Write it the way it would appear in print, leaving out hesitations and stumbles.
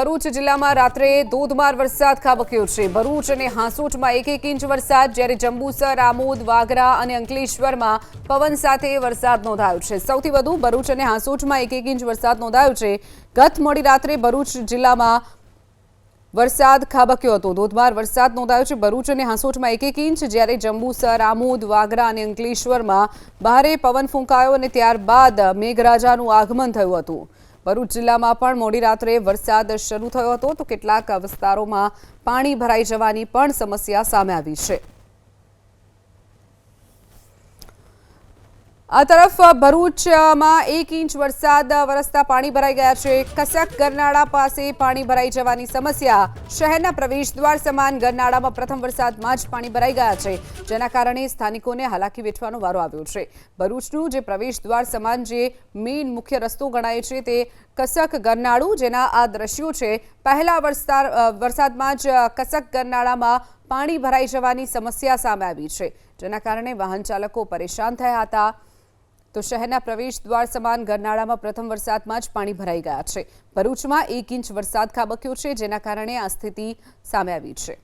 ભરૂચ જિલ્લામાં રાત્રે ધોધમાર વરસાદ ખાબક્યો છે। ભરૂચ અને હાંસોટમાં 1-1 ઇંચ વરસાદ, જ્યારે જંબુસર, આમોદ, વાગરા અને અંકલેશ્વરમાં પવન સાથે વરસાદ નોંધાયો છે। સૌથી વધુ ભરૂચ અને હાંસોટમાં 1-1 ઇંચ વરસાદ નોંધાયો છે। ગત મોડી રાત્રે ભરૂચ જિલ્લામાં વરસાદ ખાબક્યો હતો। ધોધમાર વરસાદ નોંધાયો છે। ભરૂચ અને હાંસોટમાં 1-1 ઇંચ, જ્યારે જંબુસર, આમોદ, વાગરા અને અંકલેશ્વરમાં ભારે પવન ફૂંકાયો અને ત્યારબાદ મેઘરાજાનું આગમન થયું હતું। ભરૂચ જિલ્લામાં પણ મોડી રાત્રે વરસાદ શરૂ થયો હતો, તો કેટલાક વિસ્તારોમાં પાણી ભરાઈ જવાની પણ સમસ્યા સામે આવી છે। આ તરફ ભરૂચમાં 1 ઇંચ વરસાદ વરસતા પાણી ભરાઈ ગયા છે। કસક ગરનાળા પાસે પાણી ભરાઈ જવાની સમસ્યા। શહેરના પ્રવેશદ્વાર સમાન ગરનાળામાં પ્રથમ વરસાદમાં જ પાણી ભરાઈ ગયા છે, જેના કારણે સ્થાનિકોને હાલાકી વેઠવાનો વારો આવ્યો છે। ભરૂચનું જે પ્રવેશદ્વાર સમાન જે મેઇન મુખ્ય રસ્તો ગણાય છે, તે કસક ગરનાળું, જેના આ દ્રશ્યો છે। પહેલા વરસાદમાં જ કસક ગરનાળામાં પાણી ભરાઈ જવાની સમસ્યા સામે આવી છે, જેના કારણે વાહન ચાલકો પરેશાન થયા હતા। તો શહેરના પ્રવેશદ્વાર સમાન ગરનાળામાં પ્રથમ વરસાદમાં જ પાણી ભરાઈ ગયા છે। ભરૂચમાં 1 ઇંચ વરસાદ ખાબક્યો છે, જેના કારણે આ સ્થિતિ સામે આવી છે।